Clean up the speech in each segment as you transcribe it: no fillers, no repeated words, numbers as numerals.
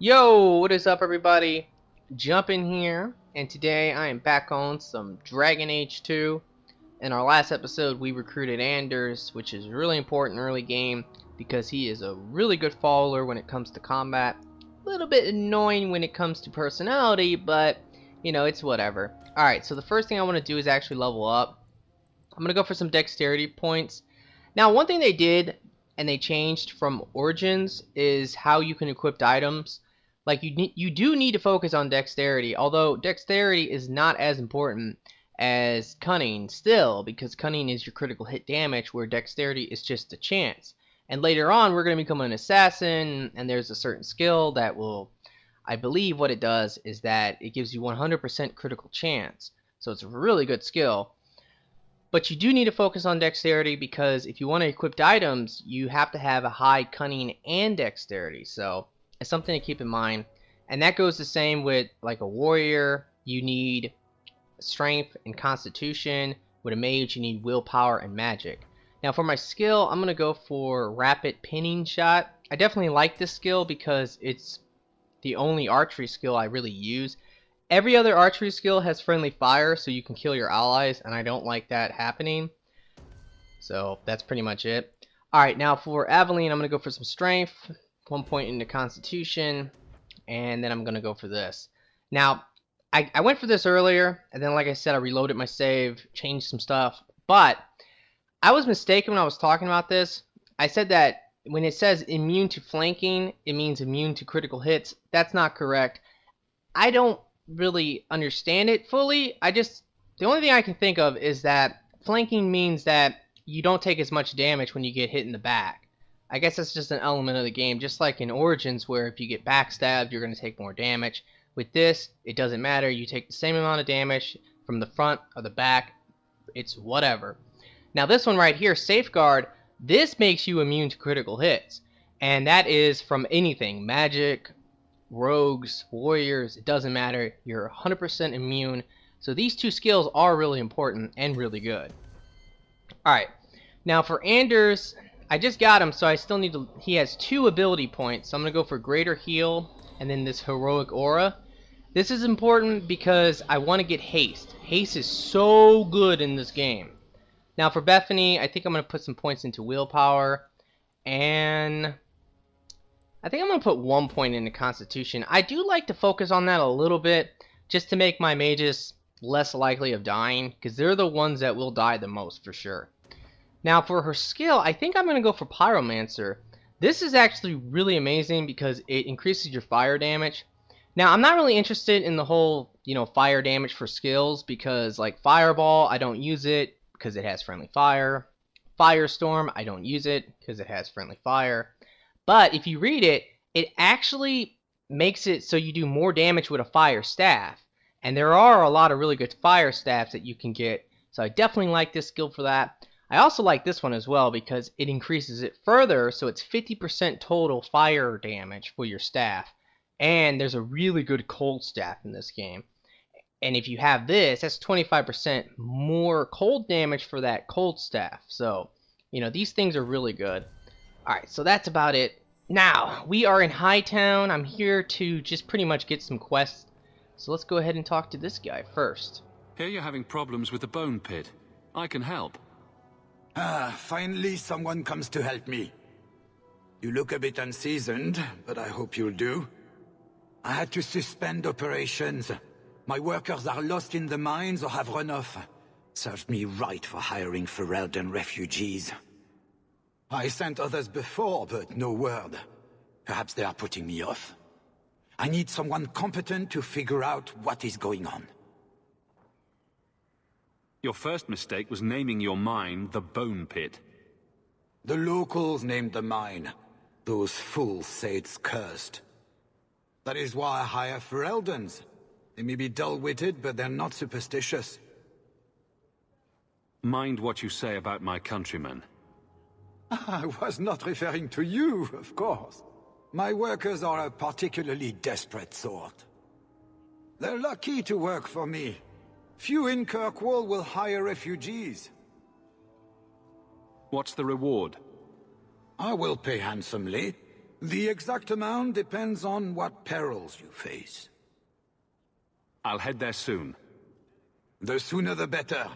Yo, what is up everybody? Jump in here, and today I am back on some Dragon Age 2. In our last episode we recruited Anders, which is really important early game because he is a really good follower when it comes to combat. A little bit annoying when it comes to personality, but you know, it's whatever. Alright, so the first thing I want to do is actually level up. I'm going to go for some dexterity points. Now, one thing they did and they changed from Origins is how you can equip items. Like you do need to focus on dexterity, although dexterity is not as important as cunning still, because cunning is your critical hit damage where dexterity is just a chance. And later on we're going to become an assassin, and there's a certain skill that will, I believe what it does is that it gives you 100% critical chance. So it's a really good skill. But you do need to focus on dexterity because if you want to equip items, you have to have a high cunning and dexterity. So it's something to keep in mind. And that goes the same with like a warrior. You need strength and constitution. With a mage, you need willpower and magic. Now for my skill, I'm going to go for rapid pinning shot. I definitely like this skill because it's the only archery skill I really use. Every other archery skill has friendly fire, so you can kill your allies, and I don't like that happening. So that's pretty much it. Alright, now for Aveline, I'm going to go for some strength, 1 point into constitution, and then I'm going to go for this. Now, I went for this earlier, and then like I said, I reloaded my save, changed some stuff, but I was mistaken when I was talking about this. I said that when it says immune to flanking, it means immune to critical hits. That's not correct. I don't really understand it fully. The only thing I can think of is that flanking means that you don't take as much damage when you get hit in the back. I guess that's just an element of the game, just like in Origins where if you get backstabbed you're going to take more damage. With this, it doesn't matter. You take the same amount of damage from the front or the back. It's whatever. Now this one right here, Safeguard, this makes you immune to critical hits, and that is from anything, magic, rogues, warriors, it doesn't matter. You're 100% immune. So these two skills are really important and really good. Alright, now for Anders, I just got him, so I still need to, he has 2 ability points, so I'm going to go for Greater Heal and then this Heroic Aura. This is important because I want to get Haste. Haste is so good in this game. Now for Bethany, I think I'm going to put some points into Willpower, and I think I'm going to put 1 point into Constitution. I do like to focus on that a little bit, just to make my mages less likely of dying, because they're the ones that will die the most for sure. Now for her skill, I think I'm going to go for Pyromancer. This is actually really amazing because it increases your fire damage. Now I'm not really interested in the whole, fire damage for skills, because like Fireball, I don't use it because it has friendly fire. Firestorm, I don't use it because it has friendly fire. But if you read it, it actually makes it so you do more damage with a fire staff. And there are a lot of really good fire staffs that you can get. So I definitely like this skill for that. I also like this one as well because it increases it further. So it's 50% total fire damage for your staff. And there's a really good cold staff in this game. And if you have this, that's 25% more cold damage for that cold staff. So, these things are really good. Alright, so that's about it. Now, we are in Hightown. I'm here to just pretty much get some quests. So let's go ahead and talk to this guy first. Hear you're having problems with the bone pit. I can help. Finally someone comes to help me. You look a bit unseasoned, but I hope you'll do. I had to suspend operations. My workers are lost in the mines or have run off. Serves me right for hiring Ferelden refugees. I sent others before, but no word. Perhaps they are putting me off. I need someone competent to figure out what is going on. Your first mistake was naming your mine the Bone Pit. The locals named the mine. Those fools say it's cursed. That is why I hire Fereldens. They may be dull-witted, but they're not superstitious. Mind what you say about my countrymen. I was not referring to you, of course. My workers are a particularly desperate sort. They're lucky to work for me. Few in Kirkwall will hire refugees. What's the reward? I will pay handsomely. The exact amount depends on what perils you face. I'll head there soon. The sooner the better.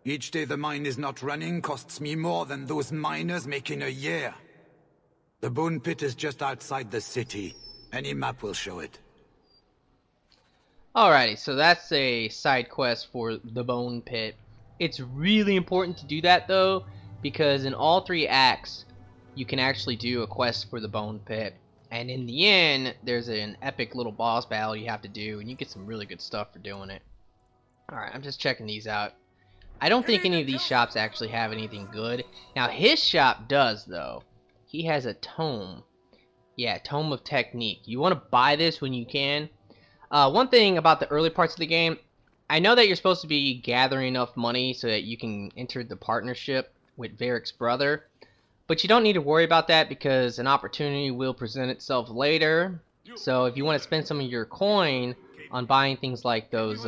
Each day the mine is not running costs me more than those miners make in a year. The bone pit is just outside the city. Any map will show it. Alrighty, so that's a side quest for the bone pit. It's really important to do that though, because in all 3 acts you can actually do a quest for the bone pit, and in the end there's an epic little boss battle you have to do, and you get some really good stuff for doing it. Alright, I'm just checking these out. I don't think any of these shops actually have anything good. Now his shop does though. He has a tome. Yeah, Tome of Technique. You want to buy this when you can. One thing about the early parts of the game, I know that you're supposed to be gathering enough money so that you can enter the partnership with Varric's brother, but you don't need to worry about that because an opportunity will present itself later. So if you want to spend some of your coin on buying things like those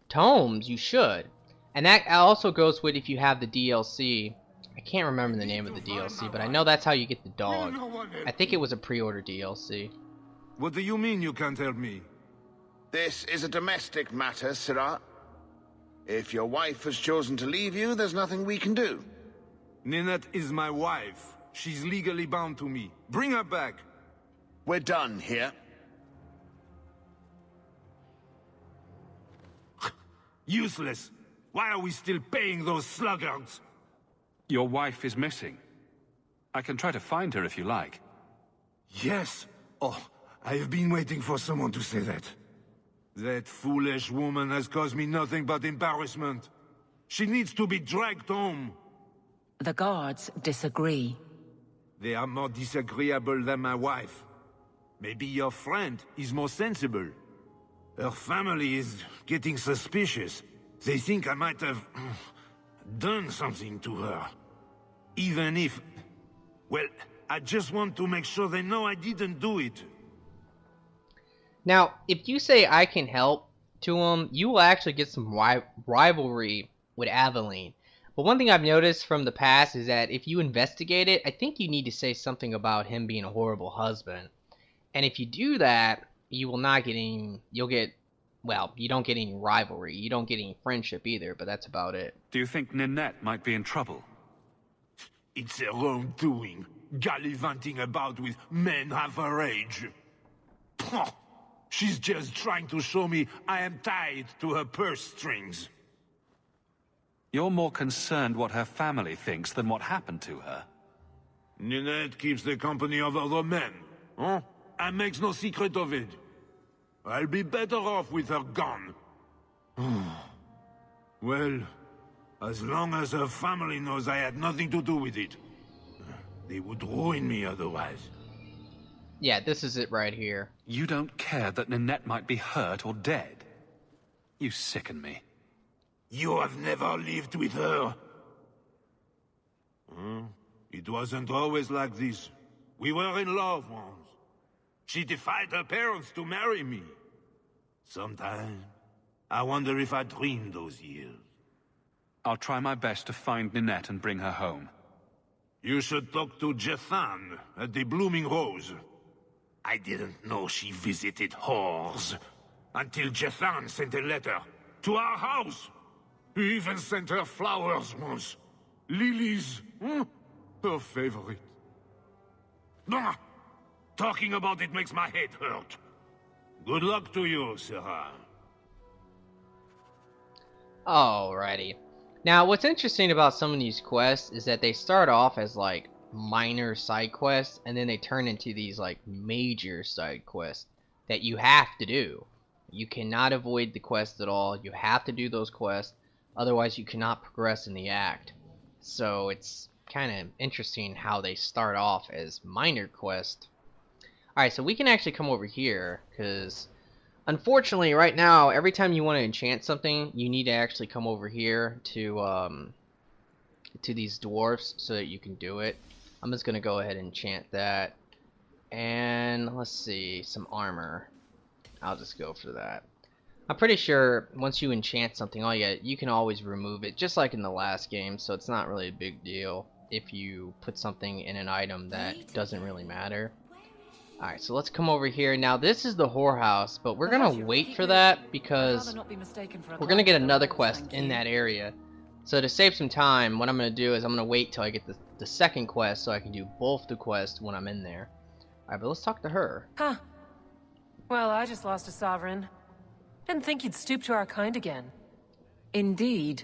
tomes, you should. And that also goes with if you have the DLC. I can't remember the name of the DLC, but I know that's how you get the dog. I think it was a pre-order DLC. What do you mean you can't help me? This is a domestic matter, Sirrah. If your wife has chosen to leave you, there's nothing we can do. Ninette is my wife. She's legally bound to me. Bring her back. We're done here. Useless. Why are we still paying those sluggards? Your wife is missing. I can try to find her if you like. Yes. Oh, I have been waiting for someone to say that. That foolish woman has caused me nothing but embarrassment. She needs to be dragged home. The guards disagree. They are more disagreeable than my wife. Maybe your friend is more sensible. Her family is getting suspicious. They think I might have done something to her. Even if... Well, I just want to make sure they know I didn't do it. Now, if you say I can help to him, you will actually get some rivalry with Aveline. But one thing I've noticed from the past is that if you investigate it, I think you need to say something about him being a horrible husband. And if you do that, you will not get any... Well, you don't get any rivalry. You don't get any friendship either, but that's about it. Do you think Ninette might be in trouble? It's her own doing, gallivanting about with men half her age. Pah! She's just trying to show me I am tied to her purse strings. You're more concerned what her family thinks than what happened to her. Ninette keeps the company of other men, huh? And makes no secret of it. I'll be better off with her gone. Well, as long as her family knows I had nothing to do with it. They would ruin me otherwise. Yeah, this is it right here. You don't care that Ninette might be hurt or dead. You sicken me. You have never lived with her. It wasn't always like this. We were in love once. She defied her parents to marry me. Sometimes, I wonder if I dreamed those years. I'll try my best to find Ninette and bring her home. You should talk to Jethan at the Blooming Rose. I didn't know she visited whores until Jethan sent a letter to our house. He even sent her flowers once. Lilies. Her favorite. Ah, talking about it makes my head hurt. Good luck to you, Sirrah. Alrighty. Now, what's interesting about some of these quests is that they start off as like minor side quests, and then they turn into these like major side quests that you have to do. You cannot avoid the quests at all. You have to do those quests, otherwise you cannot progress in the act. So it's kind of interesting how they start off as minor quests. Alright, so we can actually come over here, because unfortunately right now, every time you want to enchant something, you need to actually come over here to these dwarfs so that you can do it. I'm just going to go ahead and enchant that. And let's see, some armor. I'll just go for that. I'm pretty sure once you enchant something, you can always remove it, just like in the last game, so it's not really a big deal. if you put something in an item that doesn't really matter. Alright, so let's come over here. Now this is the whorehouse, but we're gonna wait for that because we're gonna get another quest in that area. So to save some time, what I'm gonna do is I'm gonna wait till I get the second quest so I can do both the quests when I'm in there. Alright, but let's talk to her. Huh. Well, I just lost a sovereign. Didn't think you'd stoop to our kind again. Indeed.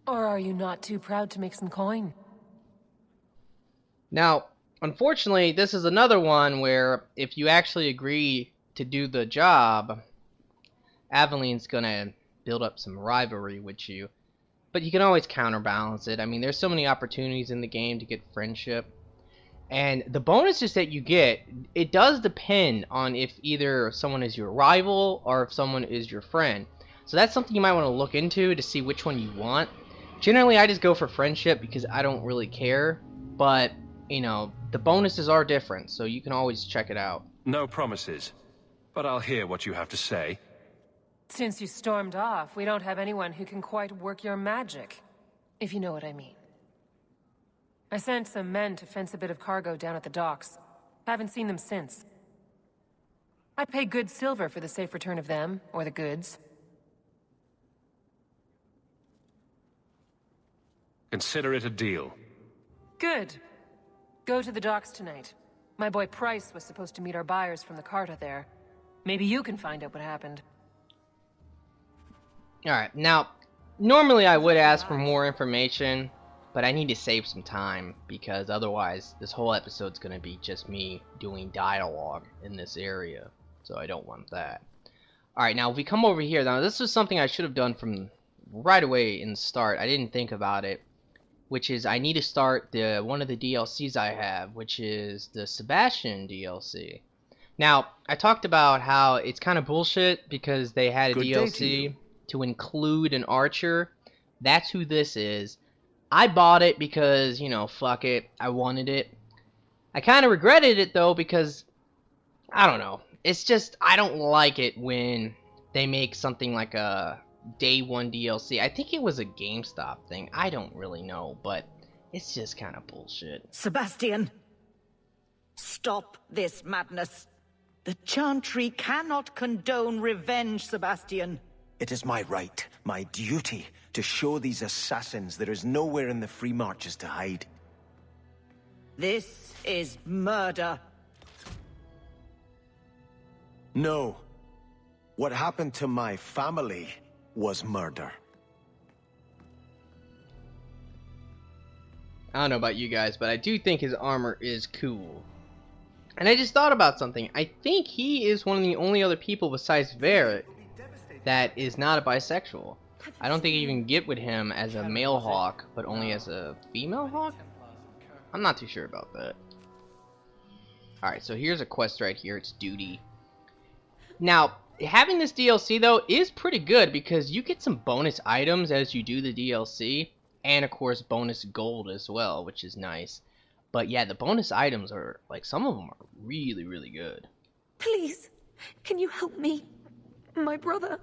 Or are you not too proud to make some coin? Now, unfortunately, this is another one where if you actually agree to do the job, Aveline's gonna build up some rivalry with you. But you can always counterbalance it. I mean, there's so many opportunities in the game to get friendship. And the bonuses that you get, it does depend on if either someone is your rival or if someone is your friend. So that's something you might want to look into to see which one you want. Generally, I just go for friendship because I don't really care. But, you know, the bonuses are different, so you can always check it out. No promises, but I'll hear what you have to say. Since you stormed off, we don't have anyone who can quite work your magic, if you know what I mean. I sent some men to fence a bit of cargo down at the docks. Haven't seen them since. I'd pay good silver for the safe return of them, or the goods. Consider it a deal. Good. Go to the docks tonight. My boy Price was supposed to meet our buyers from the Carta there. Maybe you can find out what happened. Alright, now, normally I would ask for more information, but I need to save some time, because otherwise this whole episode's going to be just me doing dialogue in this area, so I don't want that. Alright, now if we come over here, now this is something I should have done from right away in the start. I didn't think about it, which is I need to start one of the DLCs I have, which is the Sebastian DLC. Now, I talked about how it's kind of bullshit because they had a DLC to include an archer. That's who this is. I bought it because, you know, fuck it, I wanted it. I kind of regretted it though because, I don't know, it's just, I don't like it when they make something like a day one DLC. I think it was a GameStop thing, I don't really know, but it's just kind of bullshit. Sebastian, stop this madness. The Chantry cannot condone revenge, Sebastian. It is my right, my duty, to show these assassins there is nowhere in the Free Marches to hide. This is murder. No. What happened to my family was murder. I don't know about you guys, but I do think his armor is cool. And I just thought about something. I think he is one of the only other people besides Varric that is not a bisexual. I don't think you can get with him as a male hawk, but only as a female hawk? I'm not too sure about that. Alright, so here's a quest right here. It's duty. Now, having this DLC though is pretty good because you get some bonus items as you do the DLC, and of course bonus gold as well, which is nice. But yeah, the bonus items are, like, some of them are really, really good. Please, can you help me? My brother.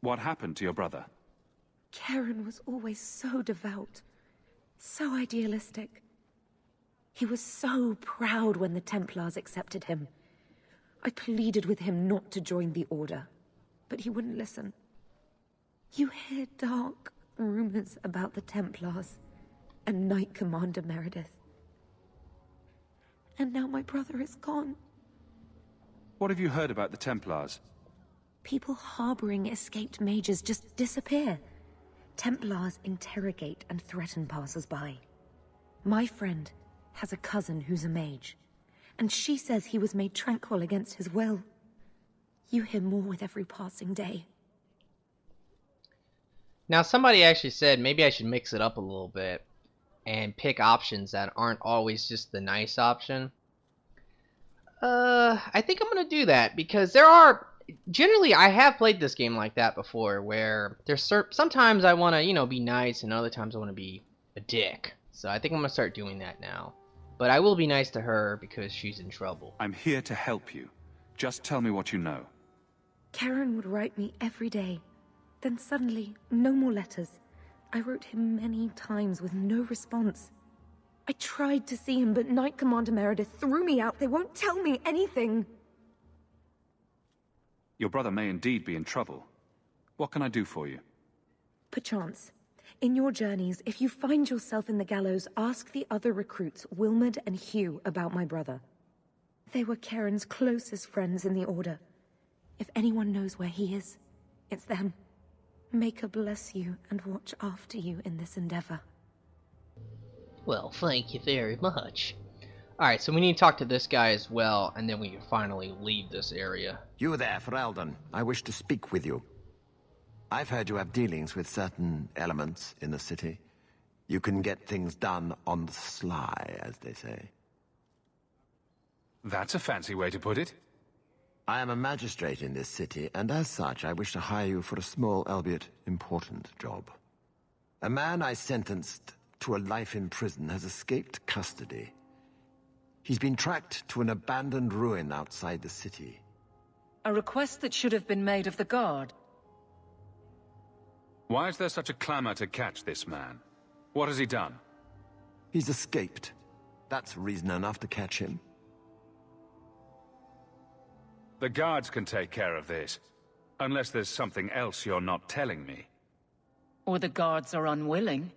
What happened to your brother? Karen was always so devout, so idealistic. He was so proud when the Templars accepted him. I pleaded with him not to join the Order, but he wouldn't listen. You hear dark rumors about the Templars and Knight Commander Meredith. And now my brother is gone. What have you heard about the Templars? People harboring escaped mages just disappear. Templars interrogate and threaten passers-by. My friend has a cousin who's a mage, and she says he was made tranquil against his will. You hear more with every passing day. Now, somebody actually said maybe I should mix it up a little bit and pick options that aren't always just the nice option. I think I'm gonna do that because there are... Generally, I have played this game like that before, where there's sometimes I want to, you know, be nice, and other times I want to be a dick. So I think I'm going to start doing that now. But I will be nice to her because she's in trouble. I'm here to help you. Just tell me what you know. Karen would write me every day. Then suddenly, no more letters. I wrote him many times with no response. I tried to see him, but Knight Commander Meredith threw me out. They won't tell me anything. Your brother may indeed be in trouble. What can I do for you? Perchance. In your journeys, if you find yourself in the Gallows, ask the other recruits, Wilmerd and Hugh, about my brother. They were Karen's closest friends in the Order. If anyone knows where he is, it's them. Maker bless you and watch after you in this endeavor. Well, thank you very much. Alright, so we need to talk to this guy as well, and then we can finally leave this area. You there, Ferelden. I wish to speak with you. I've heard you have dealings with certain elements in the city. You can get things done on the sly, as they say. That's a fancy way to put it. I am a magistrate in this city, and as such, I wish to hire you for a small, albeit important, job. A man I sentenced to a life in prison has escaped custody. He's been tracked to an abandoned ruin outside the city. A request that should have been made of the guard. Why is there such a clamor to catch this man? What has he done? He's escaped. That's reason enough to catch him. The guards can take care of this. Unless there's something else you're not telling me. Or the guards are unwilling.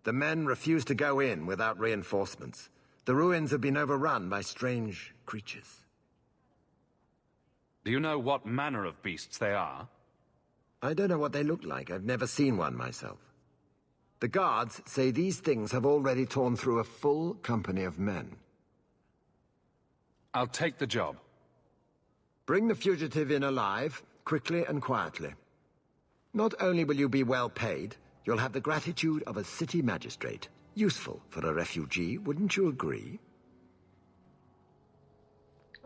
The men refuse to go in without reinforcements. The ruins have been overrun by strange creatures. Do you know what manner of beasts they are? I don't know what they look like. I've never seen one myself. The guards say these things have already torn through a full company of men. I'll take the job. Bring the fugitive in alive, quickly and quietly. Not only will you be well paid, you'll have the gratitude of a city magistrate. Useful for a refugee, wouldn't you agree?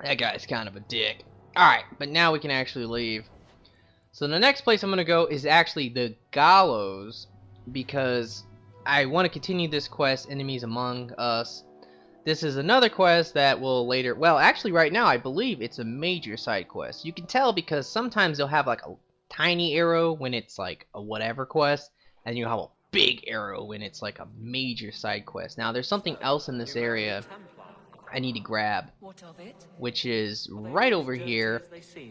That guy's kind of a dick. Alright, but now we can actually leave. So the next place I'm going to go is actually the Gallows, because I want to continue this quest, Enemies Among Us. This is another quest that will later, well actually right now I believe it's a major side quest. You can tell because sometimes they'll have like a tiny arrow when it's like a whatever quest, and you'll have a big arrow when it's like a major side quest. Now there's something else in this area I need to grab, which is right over here.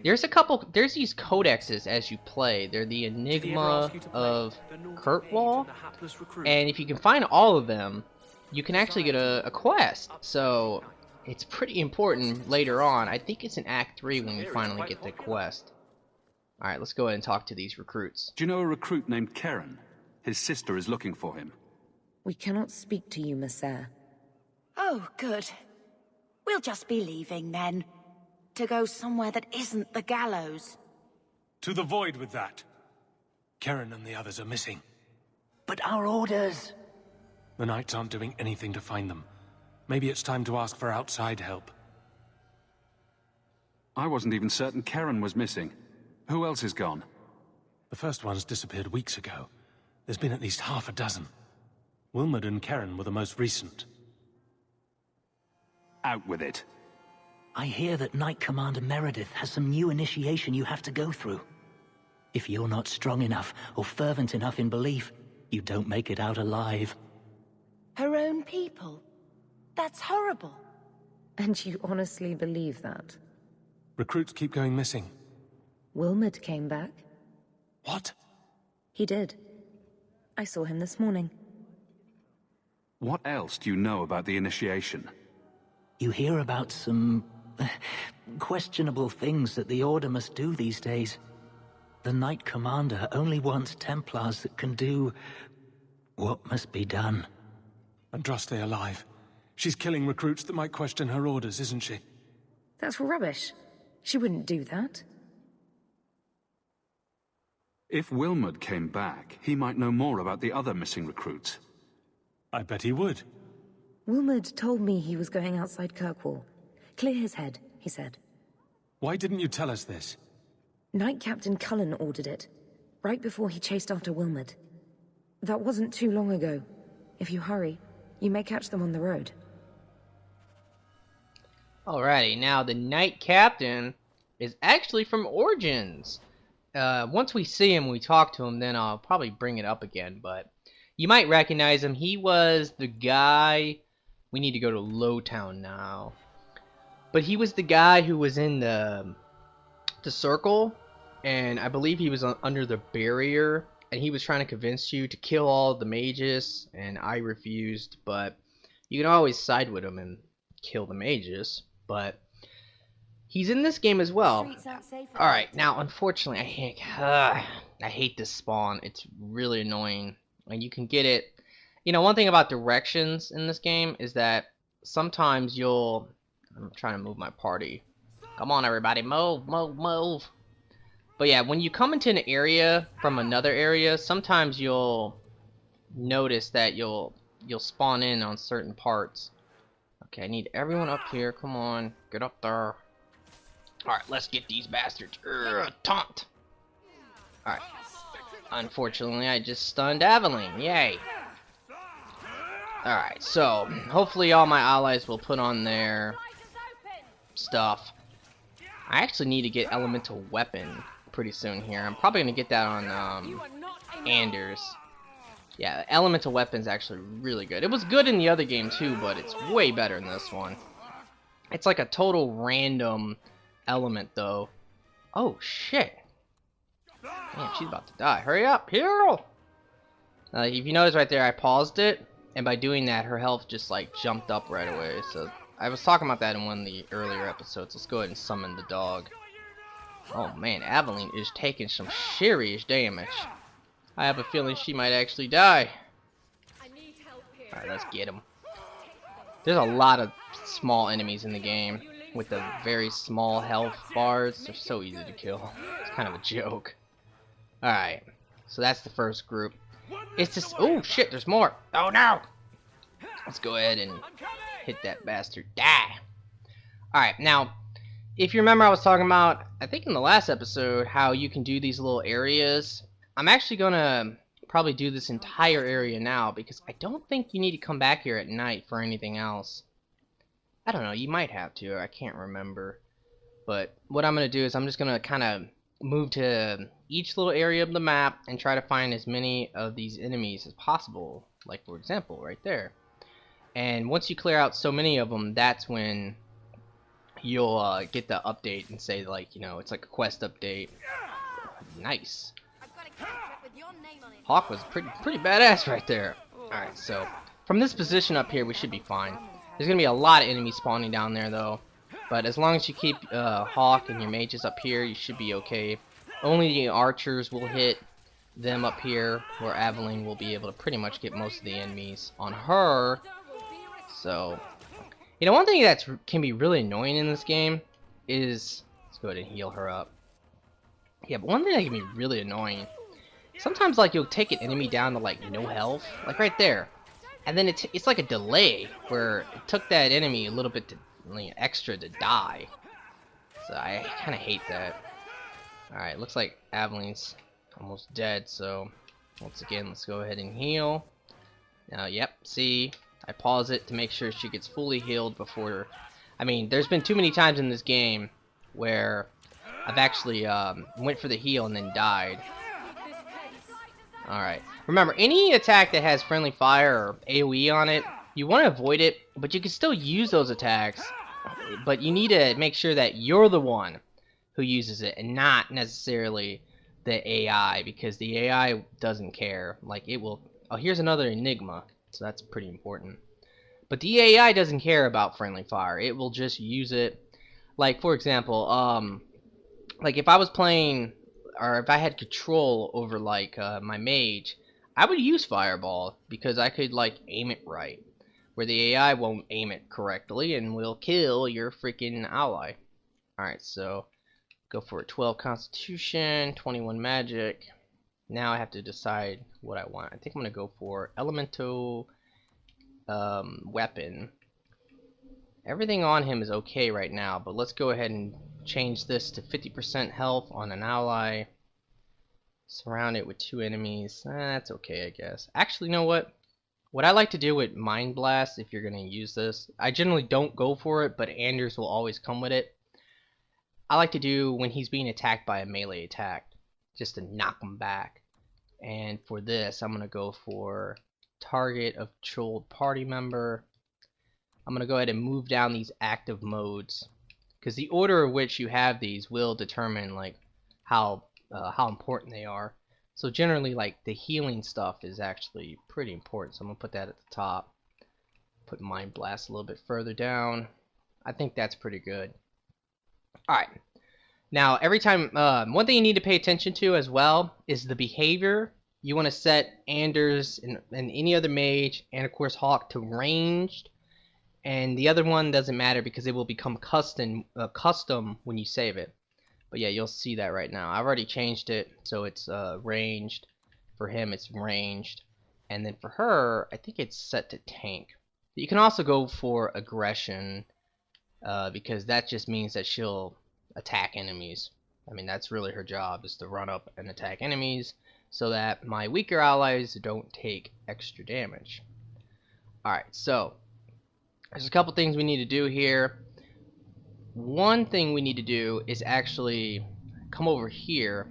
There's these codexes as you play. They're the Enigma of Kurtwall, and if you can find all of them, you can actually get a quest. So it's pretty important later on. I think it's in Act 3 when we finally get the quest. Alright, let's go ahead and talk to these recruits. Do you know a recruit named Karen? His sister is looking for him. We cannot speak to you, Messer. Oh, good. We'll just be leaving then. To go somewhere that isn't the Gallows. To the void with that. Karen and the others are missing. But our orders... The Knights aren't doing anything to find them. Maybe it's time to ask for outside help. I wasn't even certain Karen was missing. Who else is gone? The first one's disappeared weeks ago. There's been at least half a dozen. Wilmerd and Karen were the most recent. Out with it. I hear that Knight Commander Meredith has some new initiation you have to go through. If you're not strong enough or fervent enough in belief, you don't make it out alive. Her own people? That's horrible. And you honestly believe that? Recruits keep going missing. Wilmerd came back. What? He did. I saw him this morning. What else do you know about the initiation? You hear about some... questionable things that the Order must do these days. The Knight Commander only wants Templars that can do... what must be done. Andraste alive. She's killing recruits that might question her orders, isn't she? That's rubbish. She wouldn't do that. If Wilmerd came back, he might know more about the other missing recruits. I bet he would. Wilmerd told me he was going outside Kirkwall. Clear his head, he said. Why didn't you tell us this? Knight Captain Cullen ordered it, right before he chased after Wilmerd. That wasn't too long ago. If you hurry, you may catch them on the road. Alrighty, now the Knight Captain is actually from Origins. Once we see him, we talk to him, then I'll probably bring it up again, but You might recognize him. He was the guy... We need to go to Lowtown now. But he was the guy who was in the circle, and I believe he was under the barrier, and he was trying to convince you to kill all the mages, and I refused, but you can always side with him and kill the mages, but he's in this game as well. Alright, now unfortunately I hate this spawn. It's really annoying, and you can get it. You know, one thing about directions in this game is that sometimes you'll... I'm trying to move my party. Come on, everybody, move, move, move. But yeah, when you come into an area from another area, sometimes you'll notice that you'll spawn in on certain parts. Okay, I need everyone up here. Come on, get up there. Alright, let's get these bastards. Taunt. Alright. Unfortunately, I just stunned Aveline. Yay. Alright, so hopefully all my allies will put on their stuff. I actually need to get elemental weapon pretty soon here. I'm probably going to get that on Anders. Yeah, elemental weapon's actually really good. It was good in the other game too, but it's way better in this one. It's like a total random element though. Oh shit. Damn, she's about to die. Hurry up, hero! If you notice right there, I paused it, and by doing that, her health just like jumped up right away. So I was talking about that in one of the earlier episodes. Let's go ahead and summon the dog. Oh man, Aveline is taking some serious damage. I have a feeling she might actually die. Alright, let's get him. There's a lot of small enemies in the game with the very small health bars. They're so easy to kill. It's kind of a joke. Alright, so that's the first group. It's just... Oh shit, there's more. Oh no! Let's go ahead and hit that bastard. Die! Alright, now, if you remember I was talking about, I think in the last episode, how you can do these little areas. I'm actually gonna probably do this entire area now, because I don't think you need to come back here at night for anything else. I don't know, you might have to, I can't remember. But what I'm gonna do is I'm just gonna kind of move to each little area of the map and try to find as many of these enemies as possible. Like, for example, right there. And once you clear out so many of them, that's when you'll get the update and say, like, you know, it's like a quest update. Nice. Hawk was pretty badass right there. Alright, so from this position up here, we should be fine. There's gonna be a lot of enemies spawning down there, though. But as long as you keep Hawk and your mages up here, you should be okay. Only the archers will hit them up here, where Aveline will be able to pretty much get most of the enemies on her. So, you know, one thing that can be really annoying in this game is... Let's go ahead and heal her up. Yeah, but one thing that can be really annoying... Sometimes, like, you'll take an enemy down to, like, no health. Like, right there. And then it's like a delay, where it took that enemy a little bit to, extra to die. So I kind of hate that. Alright, looks like Aveline's almost dead, so once again, let's go ahead and heal. Now, yep, see, I pause it to make sure she gets fully healed before... I mean, there's been too many times in this game where I've actually went for the heal and then died. Alright, remember, any attack that has friendly fire or AoE on it, you want to avoid it, but you can still use those attacks, but you need to make sure that you're the one who uses it and not necessarily the AI, because the AI doesn't care. Like, it will... Oh, here's another enigma, so that's pretty important. But the AI doesn't care about friendly fire. It will just use it. Like, for example, like if I was playing, or if I had control over, like, my mage, I would use Fireball, because I could, like, aim it right, where the AI won't aim it correctly and will kill your freaking ally. Alright, so go for a 12 Constitution, 21 Magic. Now I have to decide what I want. I think I'm going to go for Elemental Weapon. Everything on him is okay right now, but let's go ahead and change this to 50% health on an ally. Surround it with 2 enemies. That's okay, I guess. Actually, you know what? What I like to do with Mind Blast, if you're going to use this, I generally don't go for it, but Anders will always come with it. I like to do when he's being attacked by a melee attack, just to knock him back. And for this, I'm going to go for target of trolled party member. I'm going to go ahead and move down these active modes, because the order in which you have these will determine like how important they are. So generally, like the healing stuff is actually pretty important. So I'm going to put that at the top. Put Mind Blast a little bit further down. I think that's pretty good. Alright. Now, every time, one thing you need to pay attention to as well is the behavior. You want to set Anders and any other mage, and of course Hawk, to ranged. And the other one doesn't matter because it will become custom when you save it. But yeah, you'll see that right now. I've already changed it, so it's ranged. For him, it's ranged. And then for her, I think it's set to tank. You can also go for aggression, because that just means that she'll attack enemies. I mean, that's really her job, is to run up and attack enemies so that my weaker allies don't take extra damage. Alright, so there's a couple things we need to do here. One thing we need to do is actually come over here,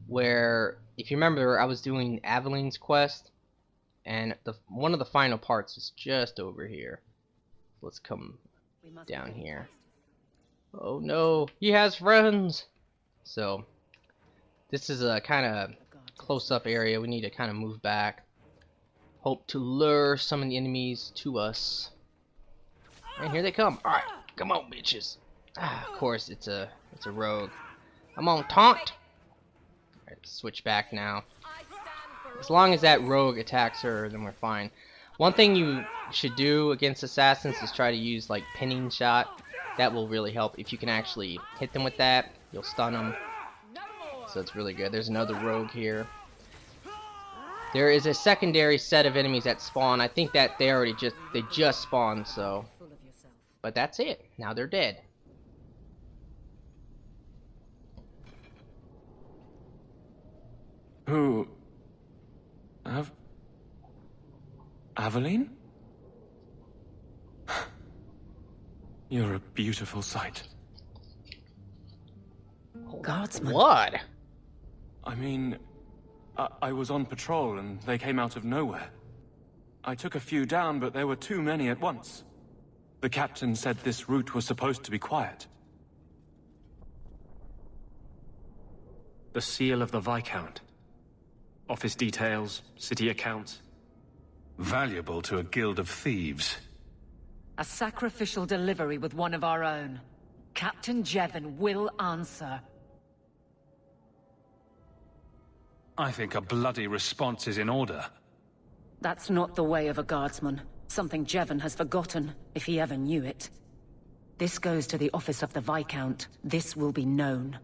where, if you remember, I was doing Aveline's quest, and one of the final parts is just over here. Let's come down here. Oh no, he has friends! So, this is a kind of close-up area. We need to kind of move back. Hope to lure some of the enemies to us. And here they come. Alright, come on, bitches. Of course, it's a rogue. I'm on taunt. Alright, switch back now. As long as that rogue attacks her, then we're fine. One thing you should do against assassins is try to use like pinning shot. That will really help. If you can actually hit them with that, you'll stun them. So it's really good. There's another rogue here. There is a secondary set of enemies that spawn. I think that they just spawned, so. But that's it. Now they're dead. Who? Aveline? You're a beautiful sight. Guardsman. What? I mean, I was on patrol and they came out of nowhere. I took a few down, but there were too many at once. The captain said this route was supposed to be quiet. The seal of the Viscount. Office details, city accounts. Valuable to a guild of thieves. A sacrificial delivery with one of our own. Captain Jevon will answer. I think a bloody response is in order. That's not the way of a guardsman. Something Jevon has forgotten, if he ever knew it. This goes to the office of the Viscount. This will be known.